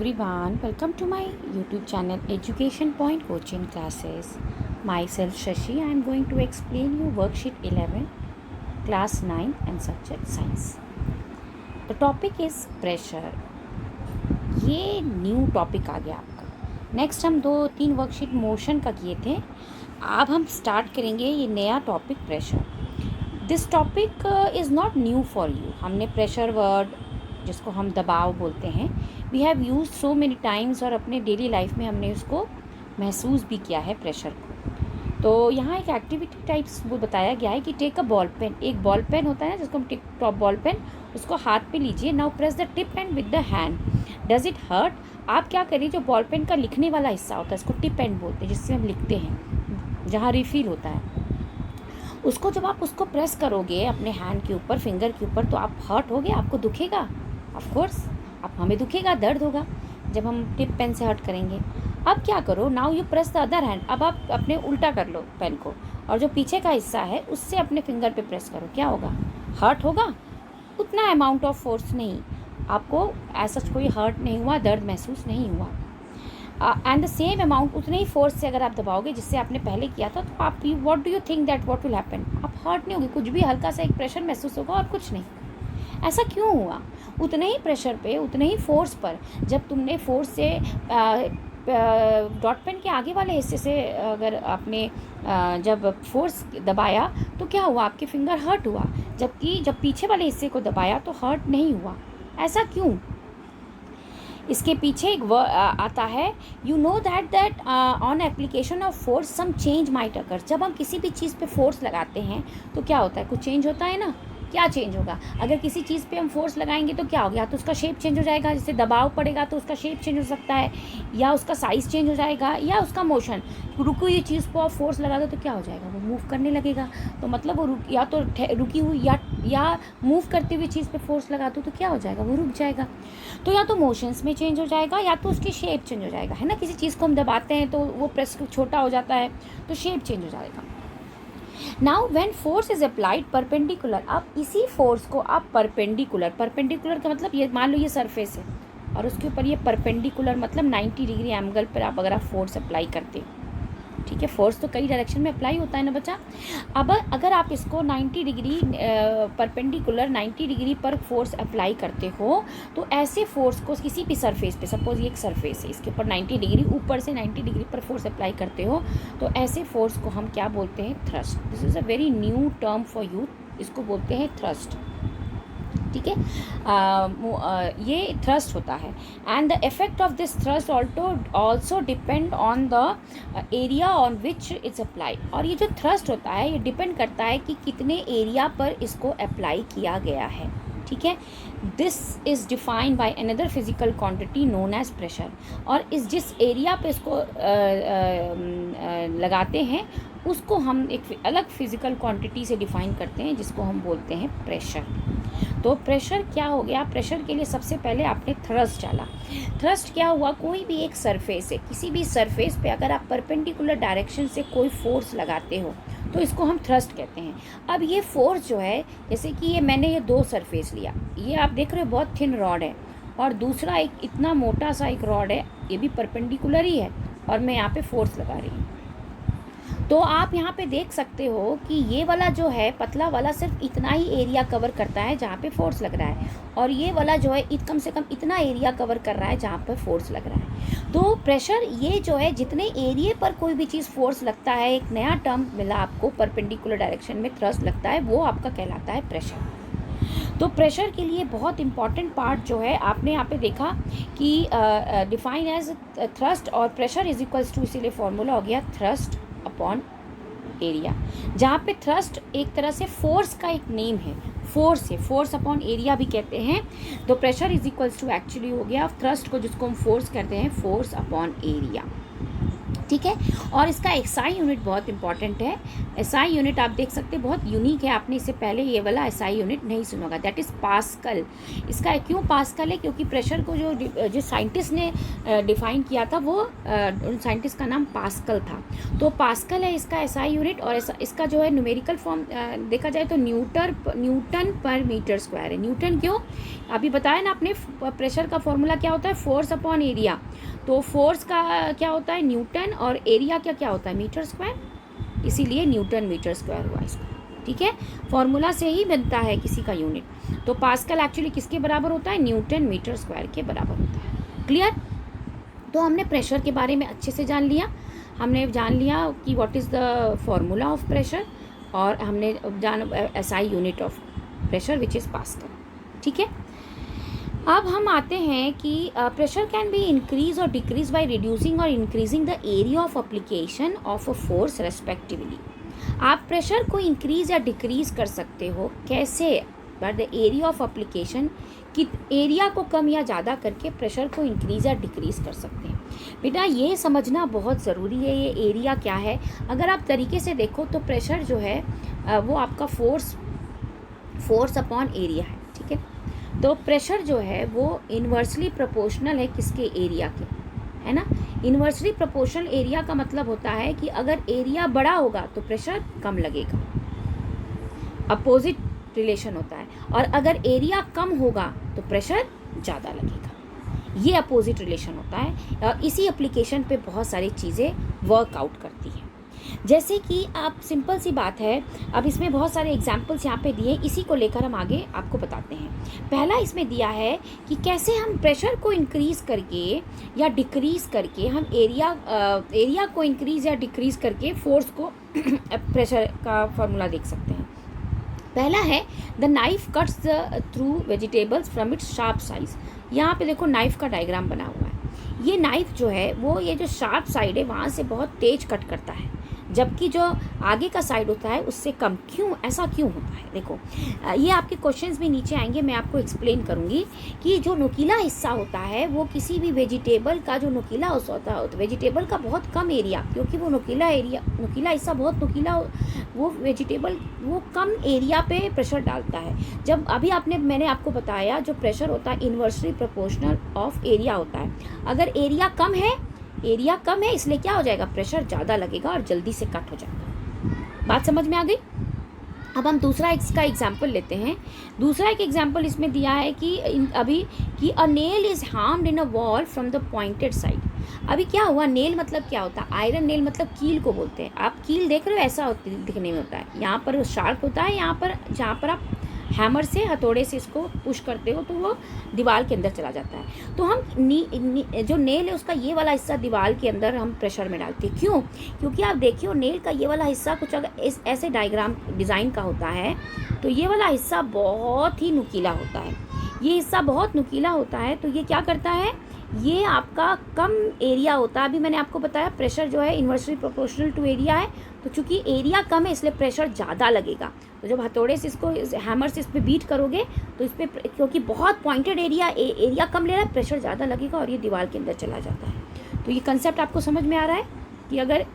everyone, welcome to my YouTube channel Education Point Coaching Classes. Myself Shashi, I am going to explain you worksheet 11, class 9 and subject science. The topic is pressure. ये new topic आ गया आपका. Next हम 2-3 worksheet motion का किए थे. अब हम start करेंगे ये नया topic pressure. This topic is not new for you. हमने प्रेशर वर्ड जिसको हम दबाव बोलते हैं we have use so many times और अपने डेली लाइफ में हमने उसको महसूस भी किया है प्रेशर को. तो यहाँ एक एक्टिविटी टाइप्स वो बताया गया है कि टेक अ बॉल पेन. एक बॉल पेन होता है ना जिसको हम टिक टॉप बॉल पेन, उसको हाथ पे लीजिए. Now press the tip and with the hand. Does it hurt? आप क्या करिए, जो बॉल पेन का लिखने वाला हिस्सा होता है इसको टिप एंड बोलते हैं, जिससे हम लिखते हैं, जहाँ रिफिल होता है, उसको जब आप उसको प्रेस करोगे अपने हैंड के ऊपर, फिंगर के ऊपर, तो आप हर्ट होगे, आपको दुखेगा. ऑफ कोर्स अब हमें दुखेगा, दर्द होगा जब हम टिप पेन से हर्ट करेंगे. अब क्या करो, now you press the other hand. अब आप अपने उल्टा कर लो पेन को और जो पीछे का हिस्सा है उससे अपने फिंगर पे प्रेस करो. क्या होगा? हर्ट होगा. उतना अमाउंट ऑफ फोर्स नहीं, आपको ऐसा कोई हर्ट नहीं हुआ, दर्द महसूस नहीं हुआ. एंड द सेम अमाउंट उतने ही फोर्स से अगर आप दबाओगे जिससे आपने पहले किया था, तो आप what do you think that what will happen? आप हर्ट नहीं होगी, कुछ भी हल्का सा एक प्रेशर महसूस होगा और कुछ नहीं. ऐसा क्यों हुआ? उतने ही प्रेशर पे, उतने ही फोर्स पर, जब तुमने फोर्स से डॉट पेन के आगे वाले हिस्से से अगर आपने जब फोर्स दबाया तो क्या हुआ? आपके फिंगर हर्ट हुआ. जबकि जब पीछे वाले हिस्से को दबाया तो हर्ट नहीं हुआ. ऐसा क्यों? इसके पीछे एक आता है, you know that on application of force some change might occur. जब हम किसी भी चीज़ पे फोर्स लगाते हैं तो क्या होता है? कुछ चेंज होता है ना. क्या चेंज होगा? अगर किसी चीज़ पे हम फोर्स लगाएंगे तो क्या होगा? या तो उसका शेप चेंज हो जाएगा, जैसे दबाव पड़ेगा तो उसका शेप चेंज हो सकता है, या उसका साइज़ चेंज हो जाएगा, या उसका मोशन. रुकी हुई चीज़ को आप फोर्स लगा दो तो क्या हो जाएगा? वो मूव करने लगेगा. तो मतलब वो या तो रुकी हुई या मूव करती हुई चीज़ पे फोर्स लगा दो तो क्या हो जाएगा? वो रुक जाएगा. तो या तो मोशंस में चेंज हो जाएगा या तो उसकी शेप चेंज हो जाएगा, है ना. किसी चीज़ को हम दबाते हैं तो वो प्रेस छोटा हो जाता है तो शेप चेंज हो जाएगा. Now when force is applied perpendicular. अब इसी फोर्स को आप परपेंडिकुलर का मतलब ये मान लो ये सरफेस है और उसके ऊपर ये परपेंडिकुलर मतलब 90 डिग्री एंगल पर आप अगर आप फोर्स अप्लाई करते हो, ठीक है. फोर्स तो कई डायरेक्शन में अप्लाई होता है ना बच्चा. अब अगर आप इसको 90 डिग्री परपेंडिकुलर 90 डिग्री पर फोर्स अप्लाई करते हो तो ऐसे फोर्स को किसी भी सरफेस पे, सपोज ये एक सरफेस है, इसके ऊपर 90 डिग्री ऊपर से 90 डिग्री पर फोर्स अप्लाई करते हो तो ऐसे फोर्स को हम क्या बोलते हैं? Thrust. This is a very new term for you. इसको बोलते हैं थ्रस्ट, ठीक है. ये थ्रस्ट होता है. And the effect of this thrust also depend on the area on which it's apply. और ये जो थ्रस्ट होता है ये डिपेंड करता है कि कितने एरिया पर इसको अप्लाई किया गया है, ठीक है. This is defined by another physical quantity known as pressure. और जिस एरिया पे इसको लगाते हैं उसको हम एक अलग फिजिकल क्वांटिटी से डिफाइन करते हैं जिसको हम बोलते हैं प्रेशर. तो प्रेशर क्या हो गया? प्रेशर के लिए सबसे पहले आपने थ्रस्ट डाला. थ्रस्ट क्या हुआ? कोई भी एक सरफेस है, किसी भी सरफेस पे अगर आप परपेंडिकुलर डायरेक्शन से कोई फोर्स लगाते हो तो इसको हम थ्रस्ट कहते हैं. अब ये फोर्स जो है, जैसे कि ये मैंने ये 2 सरफेस लिया, ये आप देख रहे हो बहुत थिन रॉड है और दूसरा एक इतना मोटा सा एक रॉड है, ये भी परपेंडिकुलर ही है और मैं यहाँ पे फोर्स लगा रही हूँ. तो आप यहाँ पे देख सकते हो कि ये वाला जो है पतला वाला सिर्फ इतना ही एरिया कवर करता है जहाँ पे फोर्स लग रहा है, और ये वाला जो है कम से कम इतना एरिया कवर कर रहा है जहाँ पे फोर्स लग रहा है. तो प्रेशर ये जो है, जितने एरिया पर कोई भी चीज़ फोर्स लगता है, एक नया टर्म मिला आपको, परपेंडिकुलर डायरेक्शन में थ्रस्ट लगता है, वो आपका कहलाता है प्रेशर. तो प्रेशर के लिए बहुत इंपॉर्टेंट पार्ट जो है आपने यहाँ पे देखा कि डिफाइन एज थ्रस्ट और प्रेशर इज इक्वल्स टू, इसीलिए फॉर्मूला हो गया थ्रस्ट अपॉन एरिया, जहाँ पे थ्रस्ट एक तरह से फोर्स का एक नेम है. फोर्स है, फोर्स अपॉन एरिया भी कहते हैं. तो pressure is equals to actually हो गया थ्रस्ट को, जिसको हम फोर्स कहते हैं, फोर्स अपॉन एरिया. ठीक है। और इसका एसआई यूनिट बहुत इंपॉर्टेंट है। एसआई यूनिट आप देख सकते हैं बहुत यूनिक है, आपने इससे पहले ये वाला एसआई यूनिट नहीं सुना होगा, दैट इज़ पास्कल। इसका क्यों पास्कल है, क्योंकि प्रेशर को जो साइंटिस्ट ने डिफाइन किया था वो उन साइंटिस्ट का नाम पास्कल था। तो पास्कल है इसका एसआई यूनिट। और इसका जो है न्यूमेरिकल फॉर्म देखा जाए तो न्यूटन पर मीटर स्क्वायर है। न्यूटन क्यों, अभी बताया ना आपने, प्रेशर का फॉर्मूला क्या होता है, फोर्स अपॉन एरिया। तो फोर्स का क्या होता है न्यूटन, और एरिया का क्या होता है मीटर स्क्वायर, इसीलिए न्यूटन मीटर स्क्वायर हुआ इसका। ठीक है, फॉर्मूला से ही बनता है किसी का यूनिट। तो पास्कल एक्चुअली किसके बराबर होता है, न्यूटन मीटर स्क्वायर के बराबर होता है। क्लियर। तो हमने प्रेशर के बारे में अच्छे से जान लिया, हमने जान लिया कि what is the formula of pressure, और हमने जान SI unit of pressure which is pascal. ठीक है, अब हम आते हैं कि प्रेशर कैन बी इंक्रीज और डिक्रीज बाय रिड्यूसिंग और increasing the area of application of a force respectively. आप प्रेशर को इंक्रीज या डिक्रीज कर सकते हो, कैसे, by the area of application, कि एरिया को कम या ज़्यादा करके प्रेशर को इंक्रीज या डिक्रीज कर सकते हैं। बेटा ये समझना बहुत ज़रूरी है, ये एरिया क्या है। अगर आप तरीके से देखो तो प्रेशर जो है वो आपका फोर्स अपॉन एरिया है। ठीक है, तो प्रेशर जो है वो इन्वर्सली प्रोपोर्शनल है किसके, एरिया के, है ना। इन्वर्सली प्रोपोर्शनल एरिया का मतलब होता है कि अगर एरिया बड़ा होगा तो प्रेशर कम लगेगा, अपोजिट रिलेशन होता है। और अगर एरिया कम होगा तो प्रेशर ज़्यादा लगेगा, ये अपोजिट रिलेशन होता है। और इसी एप्लीकेशन पे बहुत सारी चीज़ें वर्कआउट करती हैं। जैसे कि आप, सिंपल सी बात है, अब इसमें बहुत सारे एग्जाम्पल्स यहाँ पे दिए, इसी को लेकर हम आगे आपको बताते हैं। पहला इसमें दिया है कि कैसे हम प्रेशर को इंक्रीज़ करके या डिक्रीज़ करके हम एरिया को इंक्रीज़ या डिक्रीज़ करके फोर्स को प्रेशर का फॉर्मूला देख सकते हैं। पहला है the knife cuts through vegetables from its sharp size. यहाँ पे देखो नाइफ का डायग्राम बना हुआ है। ये नाइफ जो है वो ये जो शार्प साइड है वहाँ से बहुत तेज कट करता है, जबकि जो आगे का साइड होता है उससे कम। क्यों, ऐसा क्यों होता है, देखो ये आपके क्वेश्चंस भी नीचे आएंगे, मैं आपको एक्सप्लेन करूँगी कि जो नुकीला हिस्सा होता है वो किसी भी वेजिटेबल का जो नुकीला होता है, वेजिटेबल का बहुत कम एरिया, क्योंकि वो नुकीला हिस्सा बहुत नुकीला, वो वेजिटेबल वो कम एरिया पे प्रेशर डालता है। जब अभी मैंने आपको बताया जो प्रेशर होता है इन्वर्सली प्रोपोर्शनल ऑफ एरिया होता है। अगर एरिया कम है इसलिए क्या हो जाएगा, प्रेशर ज़्यादा लगेगा और जल्दी से कट हो जाएगा। बात समझ में आ गई। अब हम दूसरा इसका एग्जाम्पल लेते हैं। दूसरा एक एग्जाम्पल इसमें दिया है कि a nail is harmed in a wall from the pointed side. अभी क्या हुआ, नेल मतलब क्या होता है, आयरन नेल मतलब कील को बोलते हैं। आप कील देख रहे हो, ऐसा दिखने में होता है, यहाँ पर शार्प होता है, यहाँ पर जहाँ पर आप हैमर से, हथौड़े से इसको पुश करते हो तो वो दीवार के अंदर चला जाता है। तो हम जो नेल है उसका ये वाला हिस्सा दीवार के अंदर हम प्रेशर में डालते हैं। क्यों, क्योंकि आप देखिए नेल का ये वाला हिस्सा कुछ अगर ऐसे डिज़ाइन का होता है तो ये वाला हिस्सा बहुत ही नुकीला होता है। ये हिस्सा बहुत नुकीला होता है तो ये क्या करता है, ये आपका कम एरिया होता है। अभी मैंने आपको बताया प्रेशर जो है इन्वर्सली प्रोपोर्शनल टू एरिया है, तो चूंकि एरिया कम है इसलिए प्रेशर ज़्यादा लगेगा। तो जब हथौड़े से इसको हैमर से इस पर बीट करोगे तो इस पर, क्योंकि बहुत पॉइंटेड एरिया कम ले रहा है, प्रेशर ज़्यादा लगेगा और ये दीवार के अंदर चला जाता है। तो ये कंसेप्ट आपको समझ में आ रहा है कि अगर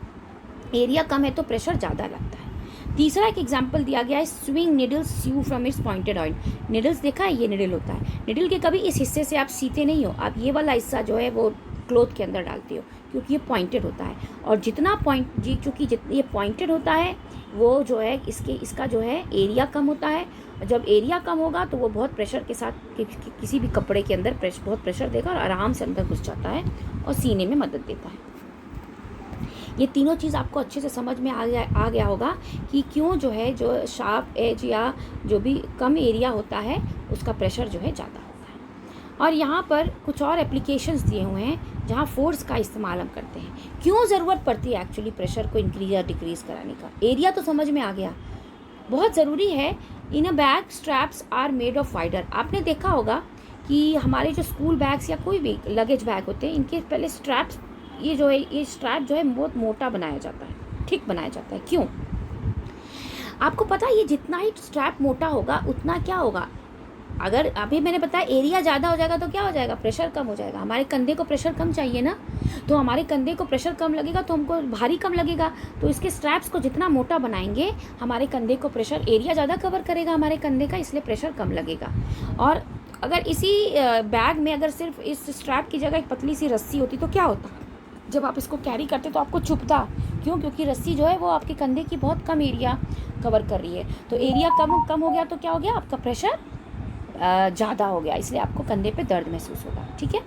एरिया कम है तो प्रेशर ज़्यादा लगता है। तीसरा एक एग्जाम्पल दिया गया है, sewing needles sew from its pointed oil. Needles देखा है, ये निडल होता है। निडल के कभी इस हिस्से से आप सीते नहीं हो, आप ये वाला हिस्सा जो है वो क्लोथ के अंदर डालते हो, क्योंकि ये पॉइंटेड होता है। और जितना चूँकि ये पॉइंटेड होता है वो जो है इसका जो है एरिया कम होता है। जब एरिया कम होगा तो वो बहुत प्रेशर के साथ किसी भी कपड़े के अंदर बहुत प्रेशर देगा और आराम से अंदर घुस जाता है और सीने में मदद देता है। ये तीनों चीज़ आपको अच्छे से समझ में आ गया होगा कि क्यों जो है जो शार्प एज या जो भी कम एरिया होता है उसका प्रेशर जो है ज़्यादा होता है। और यहाँ पर कुछ और एप्लीकेशंस दिए हुए हैं जहाँ फोर्स का इस्तेमाल हम करते हैं। क्यों ज़रूरत पड़ती है एक्चुअली प्रेशर को इंक्रीज या डिक्रीज़ कराने का, एरिया तो समझ में आ गया, बहुत ज़रूरी है। In a bag straps are made of wider. आपने देखा होगा कि हमारे जो स्कूल बैग्स या कोई भी लगेज बैग होते हैं, इनके पहले स्ट्रैप्स, ये स्ट्रैप जो है बहुत मोटा बनाया जाता है, ठीक बनाया जाता है। क्यों, आपको पता है ये जितना ही स्ट्रैप मोटा होगा उतना क्या होगा, अगर अभी मैंने बताया एरिया ज़्यादा हो जाएगा तो क्या हो जाएगा, प्रेशर कम हो जाएगा। हमारे कंधे को प्रेशर कम चाहिए ना, तो हमारे कंधे को प्रेशर कम लगेगा तो हमको भारी कम लगेगा। तो इसके स्ट्रैप्स को जितना मोटा बनाएंगे हमारे कंधे को प्रेशर, एरिया ज़्यादा कवर करेगा हमारे कंधे का, इसलिए प्रेशर कम लगेगा। और अगर इसी बैग में अगर सिर्फ इस स्ट्रैप की जगह एक पतली सी रस्सी होती तो क्या होता, जब आप इसको कैरी करते तो आपको चुभता। क्यों? क्योंकि रस्सी जो है वो आपके कंधे की बहुत कम एरिया कवर कर रही है। तो एरिया कम हो गया तो क्या हो गया, आपका प्रेशर ज़्यादा हो गया, इसलिए आपको कंधे पे दर्द महसूस होगा। ठीक है,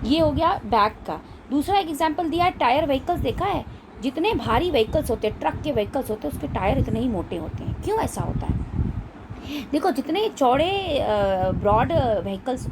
ये हो गया बैग का। दूसरा एक एग्जांपल दिया है, टायर व्हीकल्स देखा है, जितने भारी व्हीकल्स होते हैं, ट्रक के व्हीकल्स होते हैं, उसके टायर इतने ही मोटे होते हैं। क्यों ऐसा होता है? देखो, जितने चौड़े ब्रॉड व्हीकल्स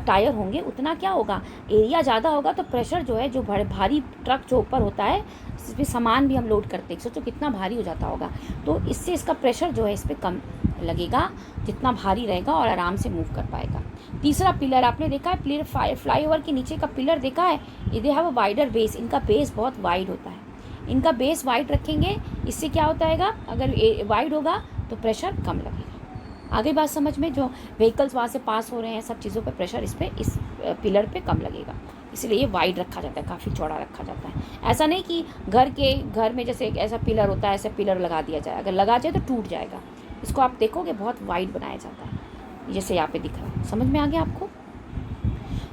टायर होंगे उतना क्या होगा, एरिया ज़्यादा होगा, तो प्रेशर जो है, जो भारी ट्रक जो ऊपर होता है, इसमें सामान भी हम लोड करते हैं, सोचो कितना भारी हो जाता होगा, तो इससे इसका प्रेशर जो है इस पर कम लगेगा, जितना भारी रहेगा और आराम से मूव कर पाएगा। तीसरा पिलर आपने देखा है, पिलर फ्लाईओवर के नीचे का पिलर देखा है, they have a wider base, इनका बेस बहुत वाइड होता है। इनका बेस वाइड रखेंगे, इससे क्या होता है, अगर वाइड होगा तो प्रेशर कम लगेगा। आगे बात समझ में, जो व्हीकल्स वहाँ से पास हो रहे हैं, सब चीज़ों पे प्रेशर इस पिलर पे कम लगेगा, इसलिए ये वाइड रखा जाता है, काफ़ी चौड़ा रखा जाता है। ऐसा नहीं कि घर में जैसे एक ऐसा पिलर होता है, ऐसा पिलर लगा दिया जाए, अगर लगा जाए तो टूट जाएगा। इसको आप देखोगे बहुत वाइड बनाया जाता है, जैसे यहाँ पे दिख रहा है। समझ में आ गया आपको?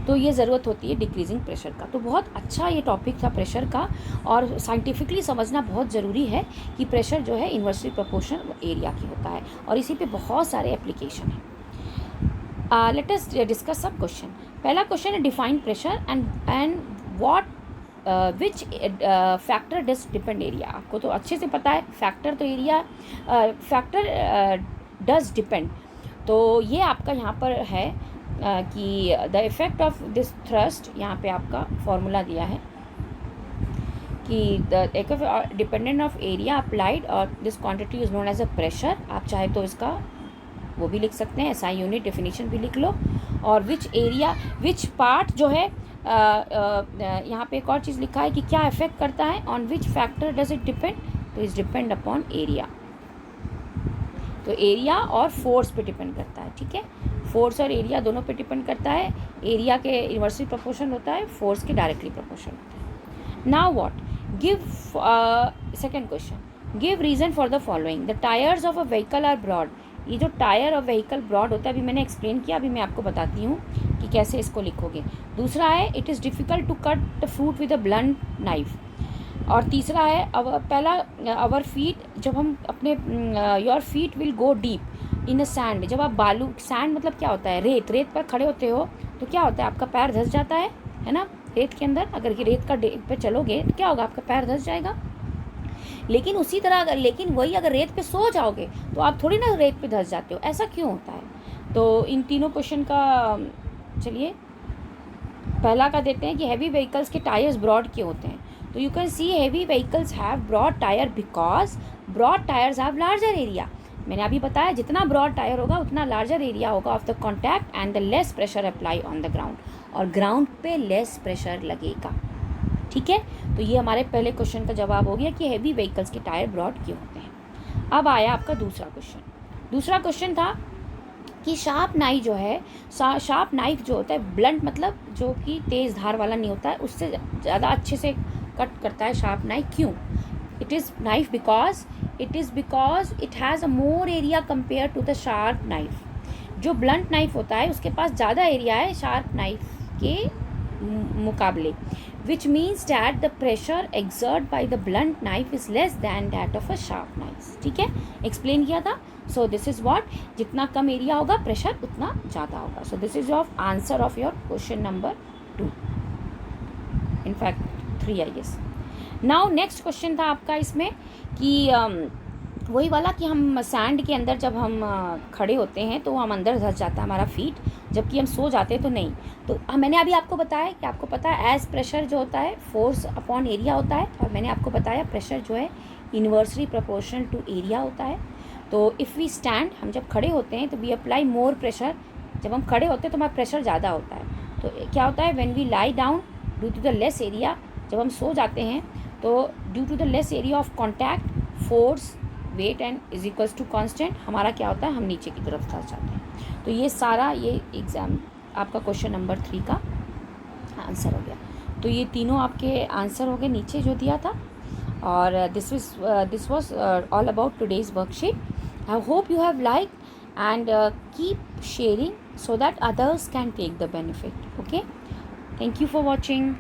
तो ये ज़रूरत होती है डिक्रीजिंग प्रेशर का। तो बहुत अच्छा ये टॉपिक था प्रेशर का, और साइंटिफिकली समझना बहुत ज़रूरी है कि प्रेशर जो है इन्वर्सली प्रोपोर्शनल एरिया की होता है, और इसी पे बहुत सारे एप्लीकेशन हैं। लेट अस डिस्कस सब क्वेश्चन। पहला क्वेश्चन है, define pressure and what which factor does depend area. आपको तो अच्छे से पता है, फैक्टर तो एरिया, फैक्टर डज डिपेंड, तो ये आपका यहाँ पर है कि the effect of this thrust, यहाँ पे आपका फॉर्मूला दिया है कि the dependent of area applied और this quantity is known as a pressure. आप चाहे तो इसका वो भी लिख सकते हैं, एसआई यूनिट डेफिनेशन भी लिख लो। और विच पार्ट जो है, यहाँ पे एक और चीज़ लिखा है कि क्या इफेक्ट करता है, on which factor does it depend, तो इज डिपेंड अपॉन एरिया। तो एरिया और फोर्स पे डिपेंड करता है। ठीक है, फोर्स और एरिया दोनों पे डिपेंड करता है। एरिया के इन्वर्सली प्रोपोर्शन होता है, फोर्स के डायरेक्टली प्रोपोर्शन होता है। Now what, give second question, give reason for the following. The tyres of a vehicle are broad. ये जो टायर ऑफ व्हीकल ब्रॉड होता है, अभी मैंने एक्सप्लेन किया, अभी मैं आपको बताती हूँ कि कैसे इसको लिखोगे। दूसरा है, it is difficult to cut the fruit with a blunt knife. और तीसरा है, पहला, आवर फीट, जब हम अपने your feet will go deep in a sand. जब आप बालू, सैंड मतलब क्या होता है, रेत पर खड़े होते हो तो क्या होता है, आपका पैर धंस जाता है ना, रेत के अंदर। अगर रेत का पे चलोगे तो क्या होगा, आपका पैर धंस जाएगा। लेकिन उसी तरह लेकिन वही अगर रेत पे सो जाओगे तो आप थोड़ी ना रेत पे धंस जाते हो। ऐसा क्यों होता है? तो इन तीनों क्वेश्चन का चलिए पहला का देते हैं कि हैवी व्हीकल्स के टायर्स ब्रॉड क्यों होते हैं। तो you can see heavy vehicles have broad tyre because broad tyres have larger area. मैंने अभी बताया, जितना ब्रॉड टायर होगा उतना लार्जर एरिया होगा of the contact and the less pressure apply on the ground, और ग्राउंड पे लेस प्रेशर लगेगा। ठीक है, तो ये हमारे पहले क्वेश्चन का जवाब हो गया कि हैवी व्हीकल्स के टायर ब्रॉड क्यों होते हैं। अब आया आपका दूसरा क्वेश्चन। दूसरा क्वेश्चन था कि शार्प नाइफ जो है, शार्प नाइफ जो होता है, ब्लंट मतलब जो कि तेज़ धार वाला नहीं होता है, उससे ज़्यादा अच्छे से कट करता है शार्प नाइफ। क्यों? It is knife because it has a more area compare to the sharp knife. जो ब्लंट नाइफ होता है उसके पास ज़्यादा एरिया है शार्प नाइफ के मुकाबले, which means that the pressure exert by the blunt knife is less than that of a sharp knife. ठीक है, एक्सप्लेन किया था। सो दिस इज व्हाट, जितना कम एरिया होगा प्रेशर उतना ज़्यादा होगा। So this is of answer of your question number 2, in fact 3 I guess. Now next question था आपका इसमें कि वही वाला कि हम सैंड के अंदर जब हम खड़े होते हैं तो हम अंदर धंस जाता है हमारा फीट, जबकि हम सो जाते हैं तो नहीं। तो मैंने अभी आपको बताया कि आपको पता है एज प्रेशर जो होता है फोर्स अपॉन एरिया होता है, और मैंने आपको बताया प्रेशर जो है इन्वर्सली प्रोपोर्शनल टू एरिया होता है। तो इफ़ वी स्टैंड, हम जब खड़े होते हैं तो वी अप्लाई मोर प्रेशर। जब हम खड़े होते हैं तो हमारा प्रेशर ज़्यादा होता है। तो क्या होता है, when we lie down due to the less area, जब हम सो जाते हैं तो due to the less area of contact, force, weight and is equals to constant, हमारा क्या होता है, हम नीचे की तरफ धंस जाते हैं। तो ये सारा ये एग्ज़ाम आपका क्वेश्चन नंबर 3 का आंसर हो गया। तो ये तीनों आपके आंसर हो गए नीचे जो दिया था। और this was all about today's worksheet. I hope you have like and keep sharing so that others can take the benefit. Okay, thank you for watching.